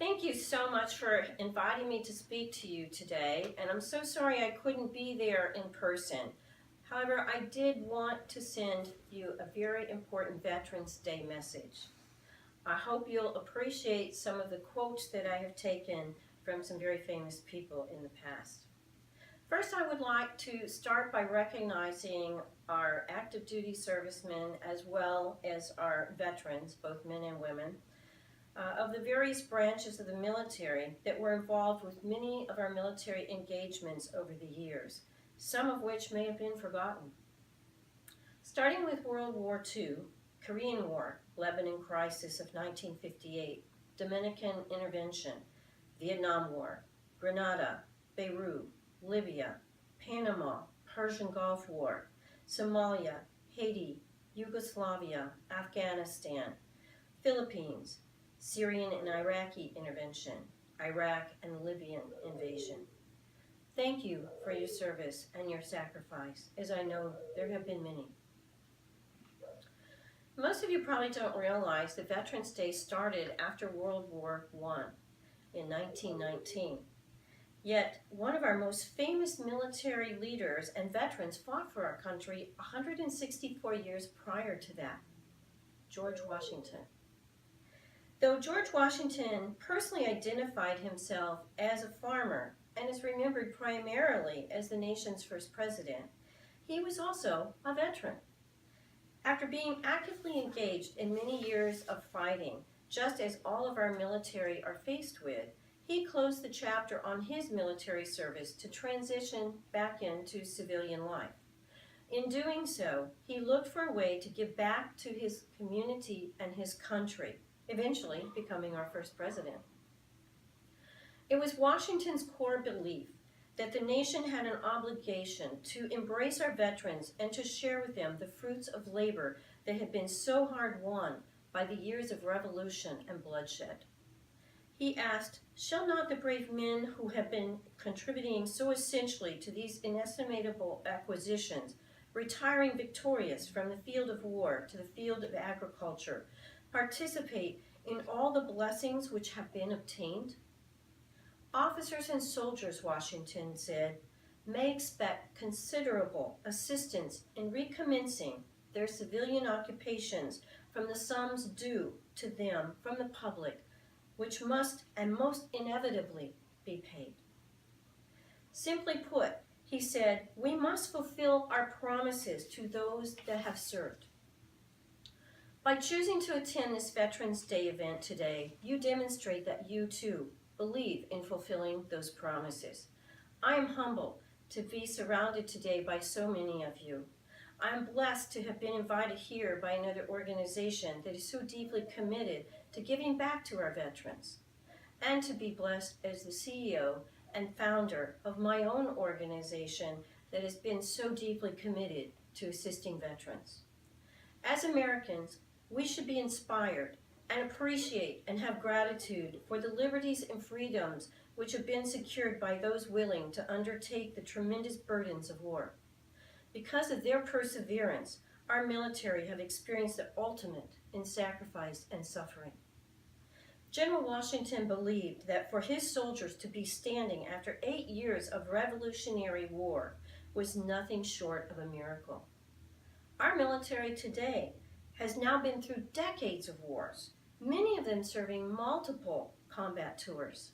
Thank you so much for inviting me to speak to you today, and I'm so sorry I couldn't be there in person. However, I did want to send you a very important Veterans Day message. I hope you'll appreciate some of the quotes that I have taken from some very famous people in the past. First, I would like to start by recognizing our active duty servicemen as well as our veterans, both men and women, of the various branches of the military that were involved with many of our military engagements over the years, some of which may have been forgotten. Starting with World War II, Korean War, Lebanon Crisis of 1958, Dominican Intervention, Vietnam War, Grenada, Beirut, Libya, Panama, Persian Gulf War, Somalia, Haiti, Yugoslavia, Afghanistan, Philippines, Syrian and Iraqi intervention, Iraq and Libyan invasion. Thank you for your service and your sacrifice, as I know there have been many. Most of you probably don't realize that Veterans Day started after World War I in 1919. Yet, one of our most famous military leaders and veterans fought for our country 164 years prior to that, George Washington. Though George Washington personally identified himself as a farmer and is remembered primarily as the nation's first president, he was also a veteran. After being actively engaged in many years of fighting, just as all of our military are faced with, he closed the chapter on his military service to transition back into civilian life. In doing so, he looked for a way to give back to his community and his country, eventually becoming our first president. It was Washington's core belief that the nation had an obligation to embrace our veterans and to share with them the fruits of labor that had been so hard won by the years of revolution and bloodshed. He asked, "Shall not the brave men who have been contributing so essentially to these inestimable acquisitions, retiring victorious from the field of war to the field of agriculture, participate in all the blessings which have been obtained?" Officers and soldiers, Washington said, may expect considerable assistance in recommencing their civilian occupations from the sums due to them from the public, which must and most inevitably be paid. Simply put, he said, we must fulfill our promises to those that have served. By choosing to attend this Veterans Day event today, you demonstrate that you too believe in fulfilling those promises. I am humbled to be surrounded today by so many of you. I am blessed to have been invited here by another organization that is so deeply committed to giving back to our veterans, and to be blessed as the CEO and founder of my own organization that has been so deeply committed to assisting veterans. As Americans, we should be inspired and appreciate and have gratitude for the liberties and freedoms which have been secured by those willing to undertake the tremendous burdens of war. Because of their perseverance, our military have experienced the ultimate in sacrifice and suffering. General Washington believed that for his soldiers to be standing after 8 years of Revolutionary War was nothing short of a miracle. Our military today has now been through decades of wars, many of them serving multiple combat tours.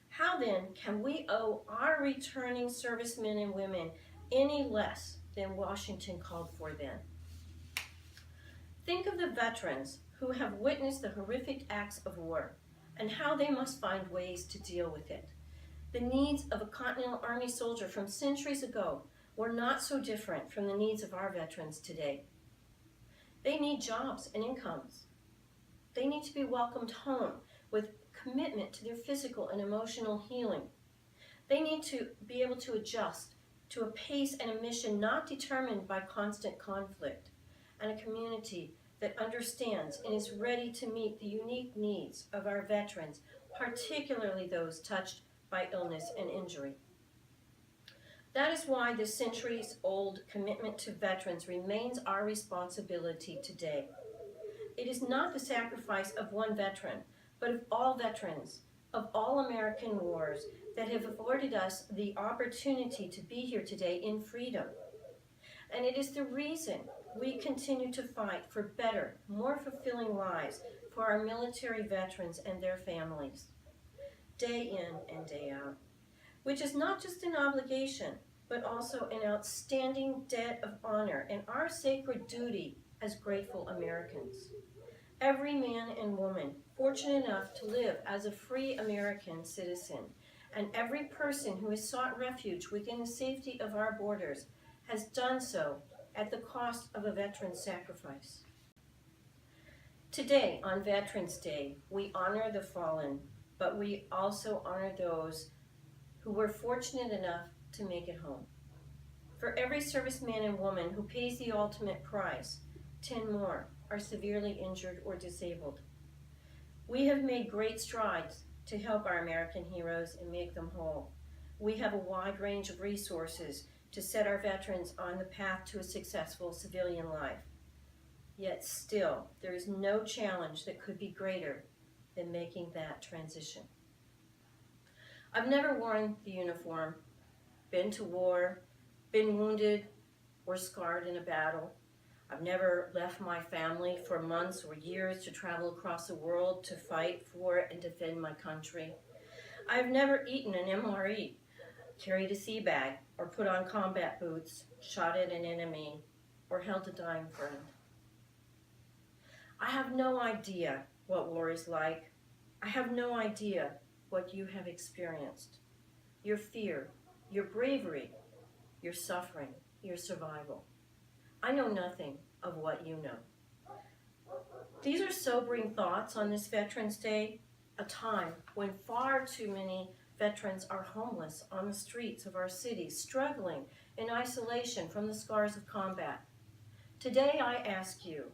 How then can we owe our returning servicemen and women any less than Washington called for then? Think of the veterans who have witnessed the horrific acts of war and how they must find ways to deal with it. The needs of a Continental Army soldier from centuries ago were not so different from the needs of our veterans today. They need jobs and incomes. They need to be welcomed home with commitment to their physical and emotional healing. They need to be able to adjust to a pace and a mission not determined by constant conflict, and a community that understands and is ready to meet the unique needs of our veterans, particularly those touched by illness and injury. That is why the centuries-old commitment to veterans remains our responsibility today. It is not the sacrifice of one veteran, but of all veterans of all American wars that have afforded us the opportunity to be here today in freedom. And it is the reason we continue to fight for better, more fulfilling lives for our military veterans and their families, day in and day out, which is not just an obligation, but also an outstanding debt of honor and our sacred duty as grateful Americans. Every man and woman fortunate enough to live as a free American citizen, and every person who has sought refuge within the safety of our borders has done so at the cost of a veteran's sacrifice. Today, on Veterans Day, we honor the fallen, but we also honor those who were fortunate enough to make it home. For every serviceman and woman who pays the ultimate price, 10 more are severely injured or disabled. We have made great strides to help our American heroes and make them whole. We have a wide range of resources to set our veterans on the path to a successful civilian life. Yet still, there is no challenge that could be greater than making that transition. I've never worn the uniform, been to war, been wounded or scarred in a battle. I've never left my family for months or years to travel across the world to fight for and defend my country. I've never eaten an MRE, carried a sea bag, or put on combat boots, shot at an enemy, or held a dying friend. I have no idea what war is like. I have no idea what you have experienced. Your fear, your bravery, your suffering, your survival. I know nothing of what you know. These are sobering thoughts on this Veterans Day, a time when far too many veterans are homeless on the streets of our cities, struggling in isolation from the scars of combat. Today I ask you,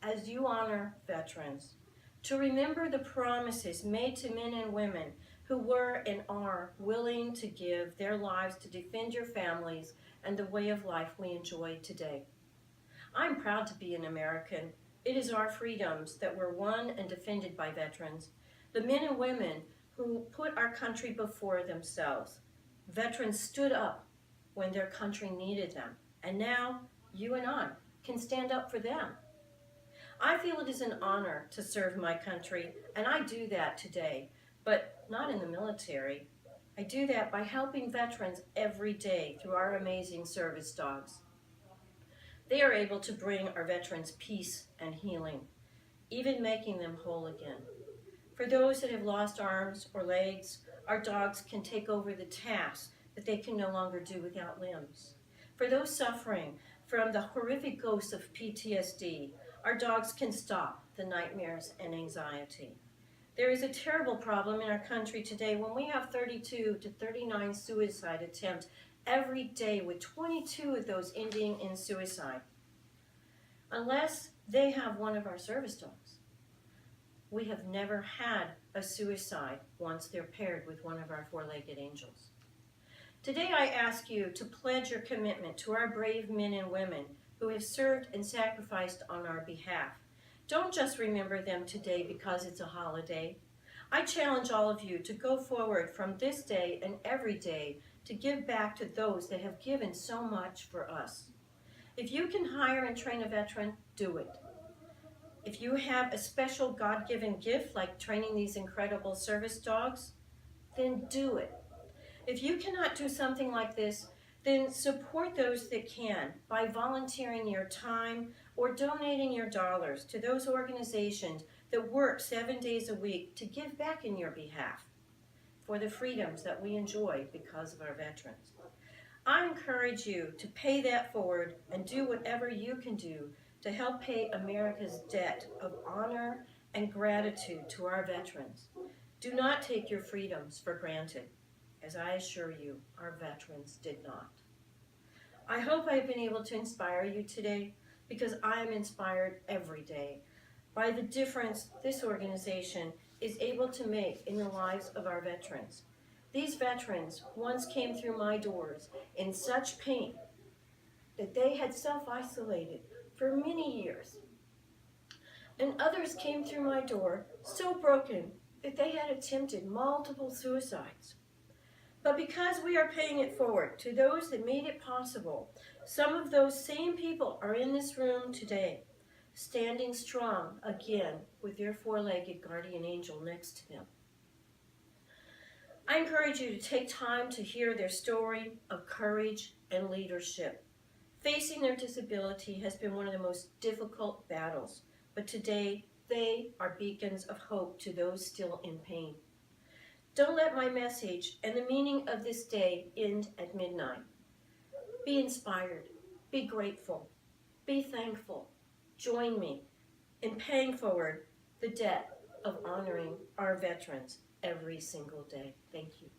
as you honor veterans, to remember the promises made to men and women who were and are willing to give their lives to defend your families and the way of life we enjoy today. I'm proud to be an American. It is our freedoms that were won and defended by veterans, the men and women who put our country before themselves. Veterans stood up when their country needed them, and now you and I can stand up for them. I feel it is an honor to serve my country, and I do that today, but not in the military. I do that by helping veterans every day through our amazing service dogs. They are able to bring our veterans peace and healing, even making them whole again. For those that have lost arms or legs, our dogs can take over the tasks that they can no longer do without limbs. For those suffering from the horrific ghosts of PTSD, our dogs can stop the nightmares and anxiety. There is a terrible problem in our country today when we have 32 to 39 suicide attempts every day, with 22 of those ending in suicide. Unless they have one of our service dogs. We have never had a suicide once they're paired with one of our four-legged angels. Today I ask you to pledge your commitment to our brave men and women who have served and sacrificed on our behalf. Don't just remember them today because it's a holiday. I challenge all of you to go forward from this day and every day to give back to those that have given so much for us. If you can hire and train a veteran, do it. If you have a special God-given gift like training these incredible service dogs, then do it. If you cannot do something like this, then support those that can by volunteering your time or donating your dollars to those organizations that work 7 days a week to give back in your behalf for the freedoms that we enjoy because of our veterans. I encourage you to pay that forward and do whatever you can do to help pay America's debt of honor and gratitude to our veterans. Do not take your freedoms for granted, as I assure you, our veterans did not. I hope I've been able to inspire you today, because I am inspired every day by the difference this organization is able to make in the lives of our veterans. These veterans once came through my doors in such pain that they had self-isolated for many years. And others came through my door so broken that they had attempted multiple suicides. But because we are paying it forward to those that made it possible, some of those same people are in this room today, standing strong again with their four-legged guardian angel next to them. I encourage you to take time to hear their story of courage and leadership. Facing their disability has been one of the most difficult battles, but today they are beacons of hope to those still in pain. Don't let my message and the meaning of this day end at midnight. Be inspired, be grateful, be thankful. Join me in paying forward the debt of honoring our veterans every single day. Thank you.